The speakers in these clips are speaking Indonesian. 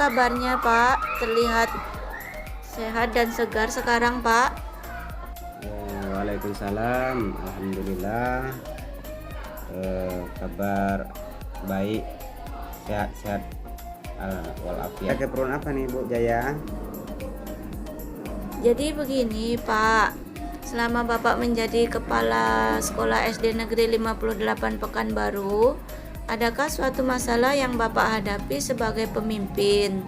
kabarnya Pak? Terlihat sehat dan segar sekarang Pak. Waalaikumsalam. Alhamdulillah, kabar baik, sehat-sehat walafiat. Keperluan apa nih Bu Jaya? Jadi begini Pak, selama Bapak menjadi Kepala Sekolah SD Negeri 58 Pekanbaru, adakah suatu masalah yang Bapak hadapi sebagai pemimpin,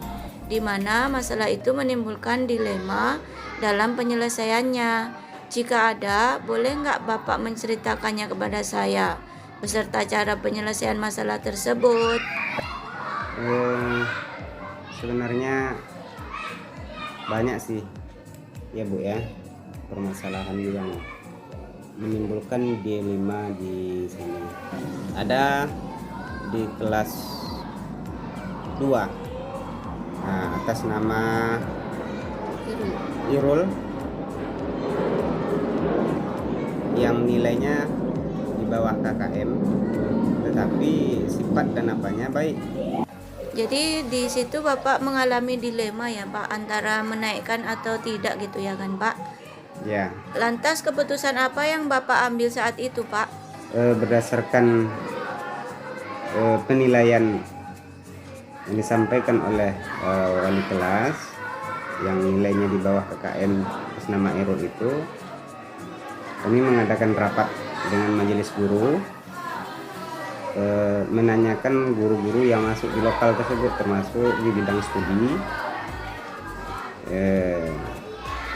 di mana masalah itu menimbulkan dilema dalam penyelesaiannya? Jika ada, boleh nggak Bapak menceritakannya kepada saya, beserta cara penyelesaian masalah tersebut? Sebenarnya banyak sih ya Bu ya, permasalahan yang menimbulkan dilema di sini. Ada di kelas 2, atas nama Irul yang nilainya di bawah KKM, tetapi sifat dan apanya baik. Jadi di situ Bapak mengalami dilema ya Pak, antara menaikkan atau tidak gitu ya kan Pak? Ya. Lantas keputusan apa yang Bapak ambil saat itu Pak? Berdasarkan penilaian yang disampaikan oleh wali kelas yang nilainya di bawah KKM atas nama Irul itu, kami mengadakan rapat dengan majelis guru, menanyakan guru-guru yang masuk di lokal tersebut, termasuk di bidang studi.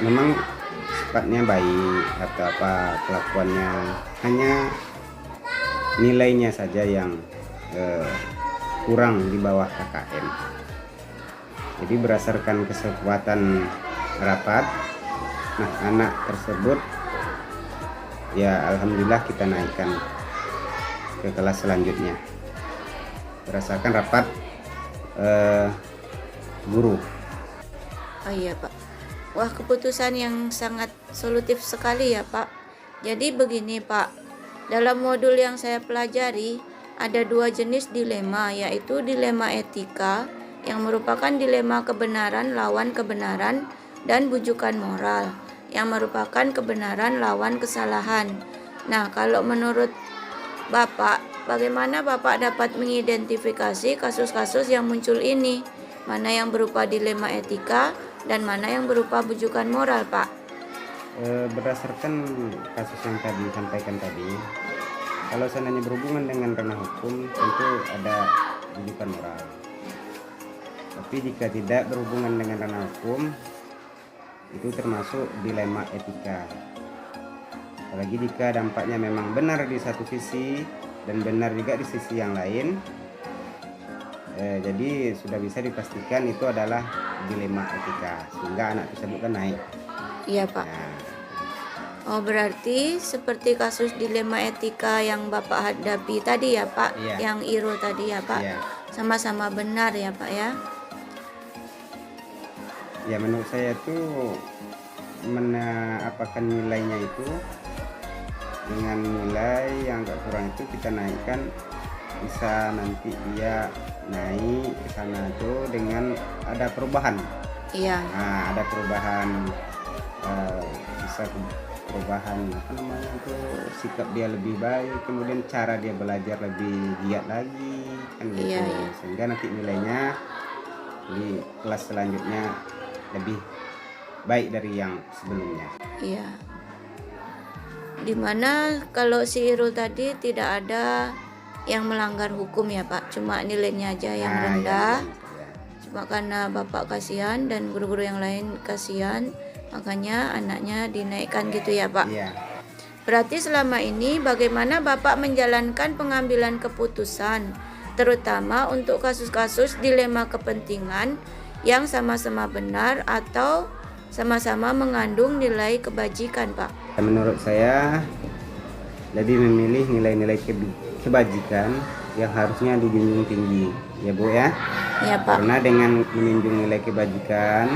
Memang sifatnya baik atau apa kelakuannya, hanya nilainya saja yang kurang di bawah KKM. Jadi berdasarkan kesepakatan rapat, nah anak tersebut ya alhamdulillah kita naikkan ke kelas selanjutnya berdasarkan rapat guru. Oh iya Pak. Wah, keputusan yang sangat solutif sekali ya Pak. Jadi begini Pak, dalam modul yang saya pelajari ada 2 jenis dilema, yaitu dilema etika yang merupakan dilema kebenaran lawan kebenaran, dan bujukan moral yang merupakan kebenaran lawan kesalahan. Nah, kalau menurut Bapak, bagaimana Bapak dapat mengidentifikasi kasus-kasus yang muncul ini? Mana yang berupa dilema etika dan mana yang berupa bujukan moral, Pak? Berdasarkan kasus yang tadi disampaikan tadi, kalau seandainya berhubungan dengan ranah hukum, tentu ada bujukan moral. Tapi jika tidak berhubungan dengan ranah hukum, itu termasuk dilema etika. Apalagi jika dampaknya memang benar di satu sisi dan benar juga di sisi yang lain, jadi sudah bisa dipastikan itu adalah dilema etika, sehingga anak tersebut kan naik. Iya Pak. Nah, Oh, berarti seperti kasus dilema etika yang Bapak hadapi tadi ya Pak, Iya. yang Irul tadi ya Pak, Iya. sama-sama benar ya Pak ya. Ya menurut saya tuh apakan nilainya itu dengan nilai yang agak kurang itu kita naikkan, bisa nanti dia naik ke sana tuh dengan ada perubahan. Iya. Nah, ada perubahan, bisa perubahan apa namanya itu, sikap dia lebih baik, kemudian cara dia belajar lebih giat lagi kan gitu. Iya, iya. Sehingga nanti nilainya di kelas selanjutnya lebih baik dari yang sebelumnya. Iya. Dimana kalau si Irul tadi tidak ada yang melanggar hukum ya Pak, cuma nilainya aja yang Nah, rendah. ya. Cuma karena Bapak kasihan dan guru-guru yang lain kasihan, makanya anaknya dinaikkan gitu ya Pak. Iya. Berarti selama ini bagaimana Bapak menjalankan pengambilan keputusan, terutama untuk kasus-kasus dilema kepentingan yang sama-sama benar atau sama-sama mengandung nilai kebajikan Pak? Menurut saya lebih memilih nilai-nilai kebajikan yang harusnya dijunjung tinggi ya Bu ya. Ya Pak. Karena dengan menjunjung nilai kebajikan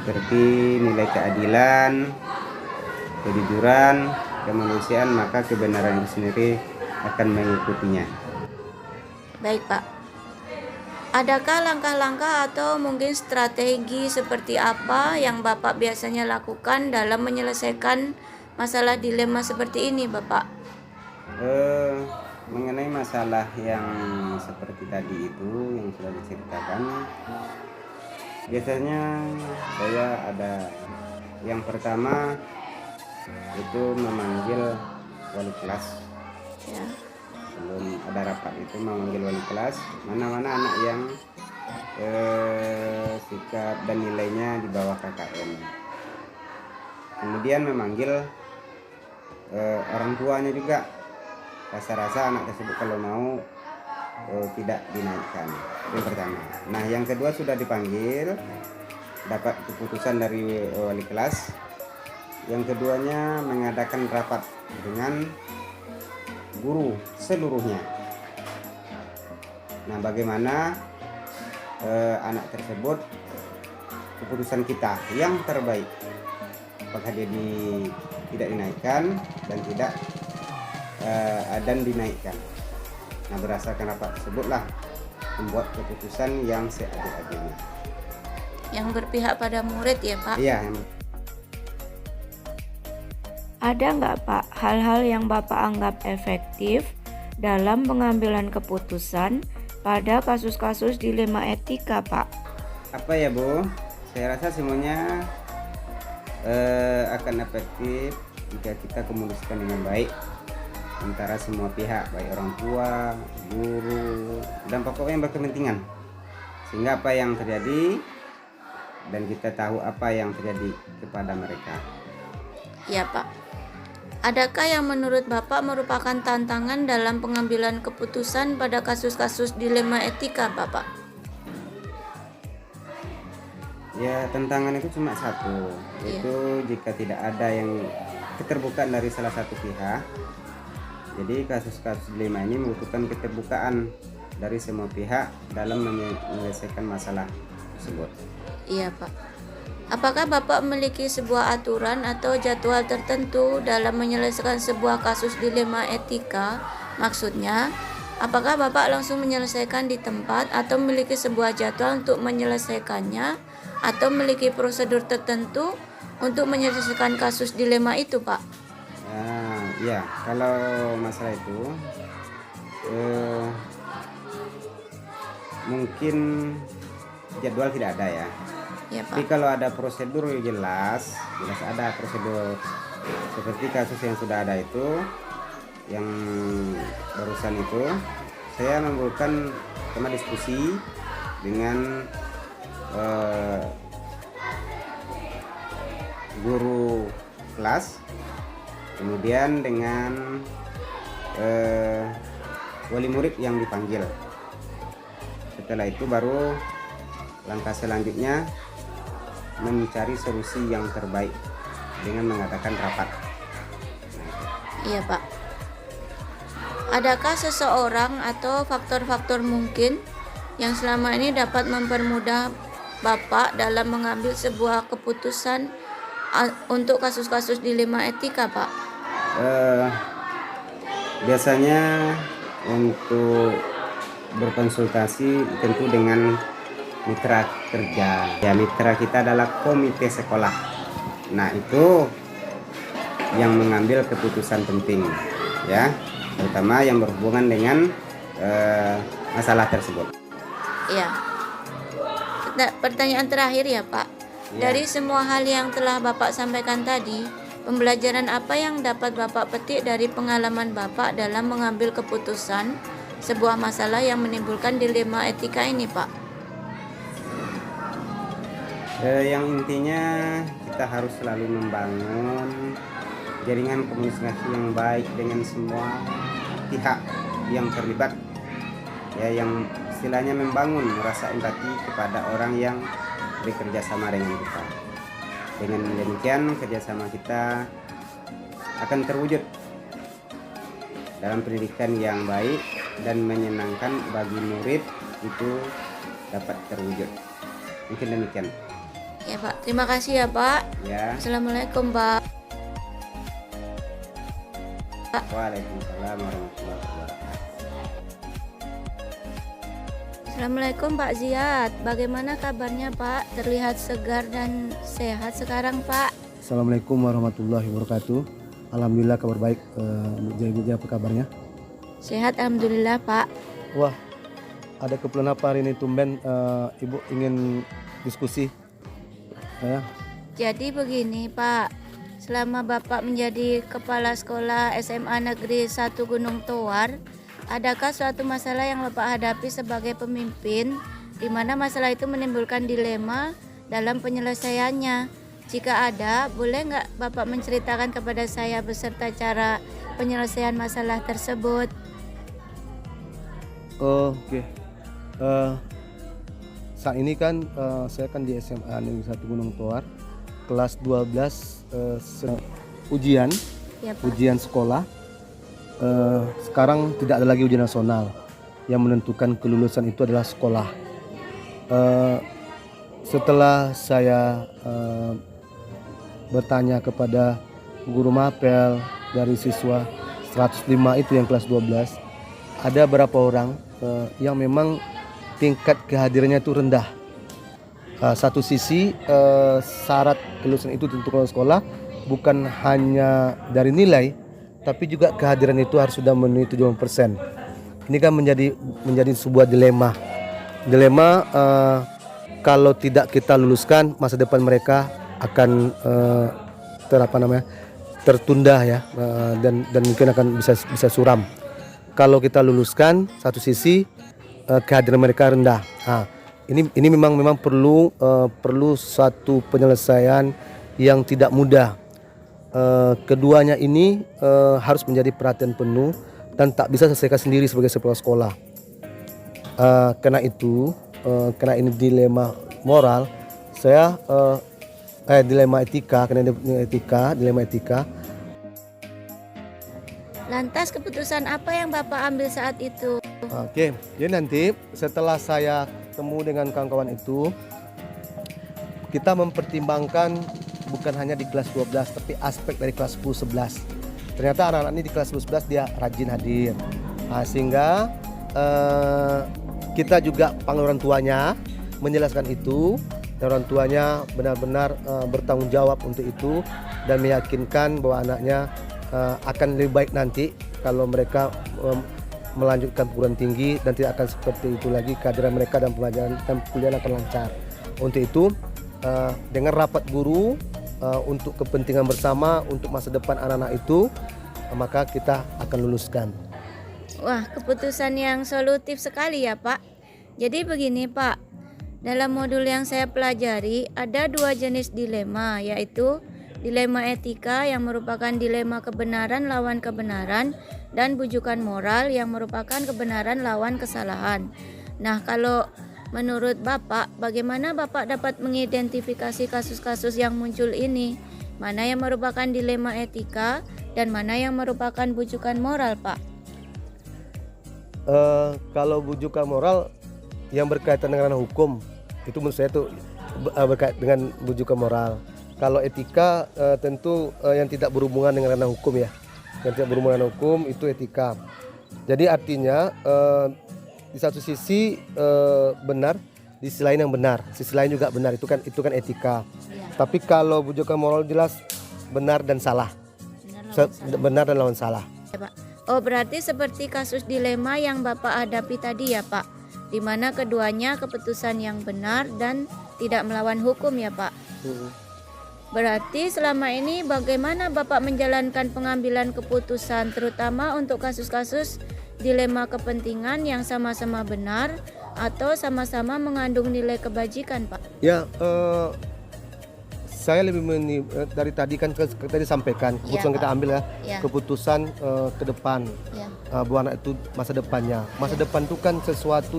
seperti nilai keadilan, kejujuran, kemanusiaan, maka kebenaran itu sendiri akan mengikutinya. Baik Pak. Adakah langkah-langkah atau mungkin strategi seperti apa yang Bapak biasanya lakukan dalam menyelesaikan masalah dilema seperti ini, Bapak? Mengenai masalah yang seperti tadi itu yang sudah diceritakan, biasanya saya ada yang pertama itu memanggil wali kelas. Ya. Sebelum ada rapat itu memanggil wali kelas, mana-mana anak yang sikap dan nilainya di bawah KKM. Kemudian memanggil orang tuanya juga, rasa-rasa anak tersebut kalau mau tidak dinaikkan. Itu yang pertama. Nah, yang kedua sudah dipanggil, dapat keputusan dari wali kelas. Yang keduanya mengadakan rapat dengan guru seluruhnya. Nah, bagaimana anak tersebut, keputusan kita yang terbaik, apakah dia tidak dinaikkan dan dinaikkan. Nah, berdasarkan rapat tersebutlah membuat keputusan yang seadil-adilnya, Yang berpihak pada murid ya, Pak? iya. Ada nggak, Pak, hal-hal yang Bapak anggap efektif dalam pengambilan keputusan pada kasus-kasus dilema etika, Pak? Apa ya, Bu? Saya rasa semuanya akan efektif jika kita komunikasikan dengan baik antara semua pihak, baik orang tua, guru, dan pokoknya yang berkepentingan, sehingga apa yang terjadi dan kita tahu apa yang terjadi kepada mereka. Ya, Pak. Adakah yang menurut Bapak merupakan tantangan dalam pengambilan keputusan pada kasus-kasus dilema etika, Bapak? Ya, tantangan itu cuma satu, yaitu jika tidak ada yang keterbukaan dari salah satu pihak. Jadi kasus-kasus dilema ini membutuhkan keterbukaan dari semua pihak dalam menyelesaikan masalah tersebut. Iya, Pak. Apakah Bapak memiliki sebuah aturan atau jadwal tertentu dalam menyelesaikan sebuah kasus dilema etika? Maksudnya, apakah Bapak langsung menyelesaikan di tempat atau memiliki sebuah jadwal untuk menyelesaikannya atau memiliki prosedur tertentu untuk menyelesaikan kasus dilema itu, Pak? Ya, kalau masalah itu mungkin jadwal tidak ada ya. Ya, Pak. Tapi kalau ada prosedur jelas ada prosedur. Seperti kasus yang sudah ada itu, yang barusan itu, saya membuatkan sama diskusi dengan guru kelas, kemudian dengan wali murid yang dipanggil. Setelah itu baru langkah selanjutnya mencari solusi yang terbaik dengan mengadakan rapat. Iya, Pak. Adakah seseorang atau faktor-faktor mungkin yang selama ini dapat mempermudah Bapak dalam mengambil sebuah keputusan untuk kasus-kasus dilema etika, Pak? Biasanya untuk berkonsultasi tentu dengan mitra kerja. Ya, mitra kita adalah komite sekolah. Nah, itu yang mengambil keputusan penting, ya, terutama yang berhubungan dengan masalah tersebut. Ya. Pertanyaan terakhir ya, Pak. Ya. Dari semua hal yang telah Bapak sampaikan tadi, pembelajaran apa yang dapat Bapak petik dari pengalaman Bapak dalam mengambil keputusan sebuah masalah yang menimbulkan dilema etika ini, Pak? Yang intinya kita harus selalu membangun jaringan komunikasi yang baik dengan semua pihak yang terlibat, ya, yang istilahnya membangun rasa empati kepada orang yang bekerja sama dengan kita. Dengan demikian kerjasama kita akan terwujud dalam pendidikan yang baik dan menyenangkan bagi murid, itu dapat terwujud. Mungkin demikian. Ya, Pak. Terima kasih ya, Pak. Ya. Assalamualaikum, Pak. Waalaikumsalam warahmatullahi wabarakatuh. Assalamualaikum Pak Ziyad. Bagaimana kabarnya Pak? Terlihat segar dan sehat sekarang Pak. Assalamualaikum warahmatullahi wabarakatuh. Alhamdulillah kabar baik. Ibu apa kabarnya? Sehat alhamdulillah Pak. Wah, ada keperluan apa hari ini tumben Ibu ingin diskusi? Ya. Jadi begini Pak, selama Bapak menjadi Kepala Sekolah SMA Negeri 1 Gunung Towar, adakah suatu masalah yang Bapak hadapi sebagai pemimpin, di mana masalah itu menimbulkan dilema dalam penyelesaiannya? Jika ada, boleh nggak Bapak menceritakan kepada saya beserta cara penyelesaian masalah tersebut? Oke. Saat ini kan saya kan di SMA Negeri 1 Gunung Towar, kelas 12 ujian, Ya Pak. ujian sekolah. Sekarang tidak ada lagi ujian nasional. Yang menentukan kelulusan itu adalah sekolah. Setelah saya bertanya kepada guru mapel dari siswa 105 itu yang kelas 12, ada beberapa orang yang memang tingkat kehadirannya itu rendah. Satu sisi syarat kelulusan itu untuk sekolah bukan hanya dari nilai, tapi juga kehadiran itu harus sudah memenuhi 70%. Ini kan menjadi sebuah dilema. Kalau tidak kita luluskan, masa depan mereka akan tertunda ya, dan mungkin akan bisa suram. Kalau kita luluskan, satu sisi kehadiran mereka rendah. Ini memang perlu satu penyelesaian yang tidak mudah. Keduanya ini harus menjadi perhatian penuh dan tak bisa selesaikan sendiri sebagai sebuah sekolah. Karena ini dilema moral, saya dilema etika, dilema etika. Lantas keputusan apa yang Bapak ambil saat itu? Oke, jadi nanti setelah saya temu dengan kawan-kawan itu, kita mempertimbangkan bukan hanya di kelas 12 tapi aspek dari kelas 10 11. Ternyata anak-anak ini di kelas 10 11 dia rajin hadir. Sehingga kita juga panggil orang tuanya menjelaskan itu, dan orang tuanya benar-benar bertanggung jawab untuk itu dan meyakinkan bahwa anaknya akan lebih baik nanti kalau mereka melanjutkan perguruan tinggi dan tidak akan seperti itu lagi, kehadiran mereka dan pelajaran dan kuliah akan lancar. Untuk itu dengan rapat guru untuk kepentingan bersama untuk masa depan anak-anak itu, maka kita akan luluskan. Wah, keputusan yang solutif sekali ya Pak. Jadi begini Pak, dalam modul yang saya pelajari ada dua jenis dilema, yaitu dilema etika yang merupakan dilema kebenaran lawan kebenaran, dan bujukan moral yang merupakan kebenaran lawan kesalahan. Nah, kalau menurut Bapak, bagaimana Bapak dapat mengidentifikasi kasus-kasus yang muncul ini? Mana yang merupakan dilema etika dan mana yang merupakan bujukan moral, Pak? Kalau bujukan moral yang berkaitan dengan hukum, itu menurut saya itu berkait dengan bujukan moral. Kalau etika tentu yang tidak berhubungan dengan ranah hukum ya. Yang tidak berhubungan dengan hukum itu etika. Jadi artinya di satu sisi benar, di sisi lain yang benar, sisi lain juga benar, itu kan etika. Ya. Tapi kalau bujukan moral jelas benar dan salah. Benar dan lawan salah. Ya, Pak. Oh, berarti seperti kasus dilema yang Bapak hadapi tadi ya, Pak. Di mana keduanya keputusan yang benar dan tidak melawan hukum ya, Pak. Berarti selama ini bagaimana Bapak menjalankan pengambilan keputusan terutama untuk kasus-kasus dilema kepentingan yang sama-sama benar atau sama-sama mengandung nilai kebajikan, Pak? Ya, saya lebih dari tadi kan tadi sampaikan keputusan ya, kita ambil ya, keputusan ke depan buat anak itu masa depannya. Masa depan itu kan sesuatu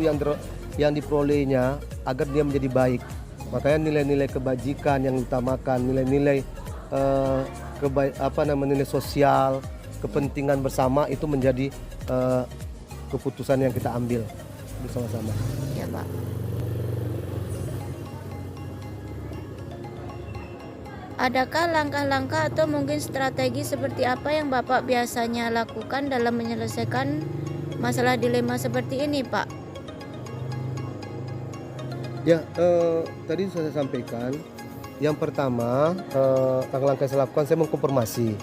yang diperolehnya agar dia menjadi baik. Makanya nilai-nilai kebajikan yang diutamakan, nilai-nilai nilai sosial, kepentingan bersama itu menjadi keputusan yang kita ambil bersama-sama. Ya, Pak. Adakah langkah-langkah atau mungkin strategi seperti apa yang Bapak biasanya lakukan dalam menyelesaikan masalah dilema seperti ini, Pak? Ya, tadi sudah saya sampaikan. Yang pertama, langkah-langkah yang saya lakukan, saya mengkonfirmasi.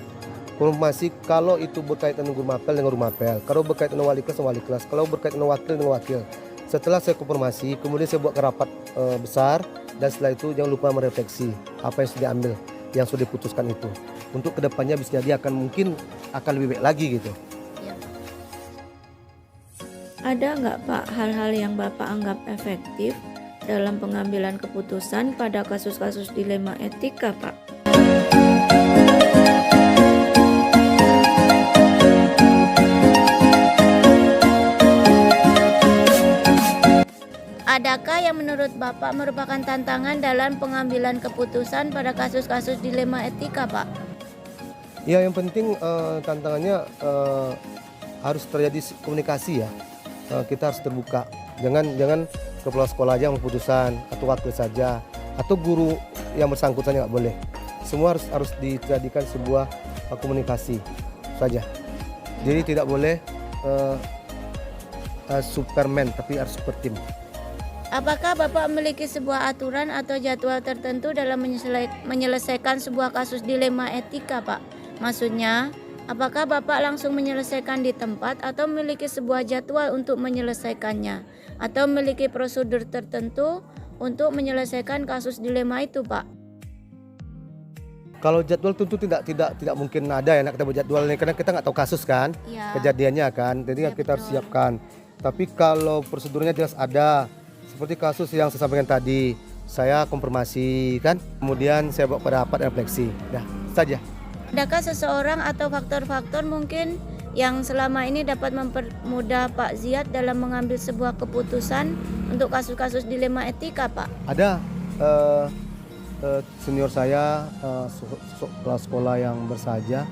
Konfirmasi kalau itu berkaitan dengan guru mapel dengan guru mapel, kalau berkaitan dengan wali kelas, kalau berkaitan dengan wakil dengan wakil. Setelah saya konfirmasi, kemudian saya buat rapat besar, dan setelah itu jangan lupa merefleksi apa yang sudah diambil, yang sudah diputuskan itu. Untuk kedepannya bisa jadi mungkin akan lebih baik lagi gitu. Ya. Ada nggak Pak hal-hal yang Bapak anggap efektif dalam pengambilan keputusan pada kasus-kasus dilema etika, Pak? Adakah yang menurut Bapak merupakan tantangan dalam pengambilan keputusan pada kasus-kasus dilema etika, Pak? Ya, yang penting tantangannya harus terjadi komunikasi ya. Kita harus terbuka. Jangan kepala sekolah aja yang keputusan atau wakil saja atau guru yang bersangkutan nggak boleh. Semua harus dijadikan sebuah komunikasi saja. Jadi tidak boleh Superman tapi harus super tim. Apakah Bapak memiliki sebuah aturan atau jadwal tertentu dalam menyelesaikan sebuah kasus dilema etika, Pak? Maksudnya, apakah Bapak langsung menyelesaikan di tempat atau memiliki sebuah jadwal untuk menyelesaikannya? Atau memiliki prosedur tertentu untuk menyelesaikan kasus dilema itu, Pak? Kalau jadwal tentu tidak mungkin ada ya kita buat jadwal ini karena kita nggak tahu kasus kan, Ya. kejadiannya kan, jadi Ya, kita harus betul. siapkan. Tapi kalau prosedurnya jelas ada, seperti kasus yang saya sampaikan tadi, saya konfirmasi kan, kemudian saya bawa pada rapat refleksi, ya saja. Adakah seseorang atau faktor-faktor mungkin yang selama ini dapat mempermudah Pak Ziad dalam mengambil sebuah keputusan untuk kasus-kasus dilema etika, Pak? Ada senior saya, kepala sekolah yang bersahaja,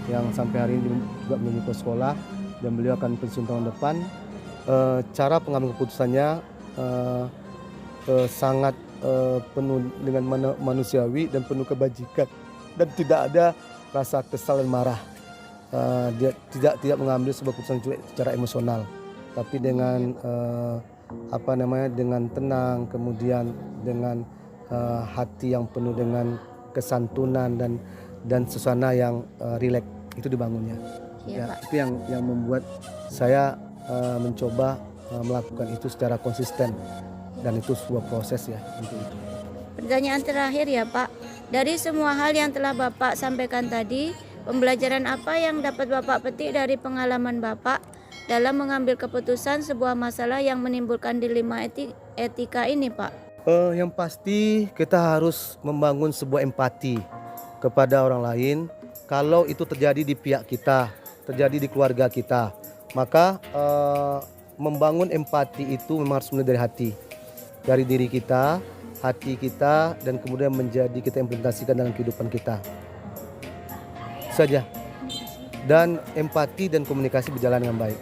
yang sampai hari ini juga belum ke sekolah, dan beliau akan pensiun tahun depan. Cara pengambilan keputusannya sangat penuh dengan manusiawi dan penuh kebajikan, dan tidak ada rasa kesal dan marah. Dia tidak mengambil sebuah keputusan secara emosional, tapi dengan dengan tenang, kemudian dengan hati yang penuh dengan kesantunan dan suasana yang rileks, itu dibangunnya. Iya, Pak. Itu yang membuat saya mencoba melakukan itu secara konsisten, dan itu sebuah proses ya untuk itu. Pertanyaan terakhir ya, Pak. Dari semua hal yang telah Bapak sampaikan tadi, pembelajaran apa yang dapat Bapak petik dari pengalaman Bapak dalam mengambil keputusan sebuah masalah yang menimbulkan dilema etika ini, Pak? Yang pasti kita harus membangun sebuah empati kepada orang lain. Kalau itu terjadi di pihak kita, terjadi di keluarga kita, maka membangun empati itu memang harus mulai dari hati, dari diri kita, hati kita, dan kemudian kita implementasikan dalam kehidupan kita saja. Dan empati dan komunikasi berjalan dengan baik.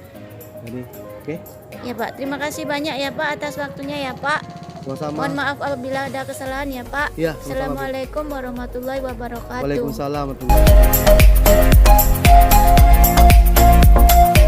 Jadi, oke? Ya, Pak. Terima kasih banyak ya, Pak, atas waktunya ya, Pak. Sama-sama. Mohon maaf apabila ada kesalahan ya, Pak. Ya, sama-sama, Bu. Assalamualaikum warahmatullahi wabarakatuh. Waalaikumsalam warahmatullahi wabarakatuh.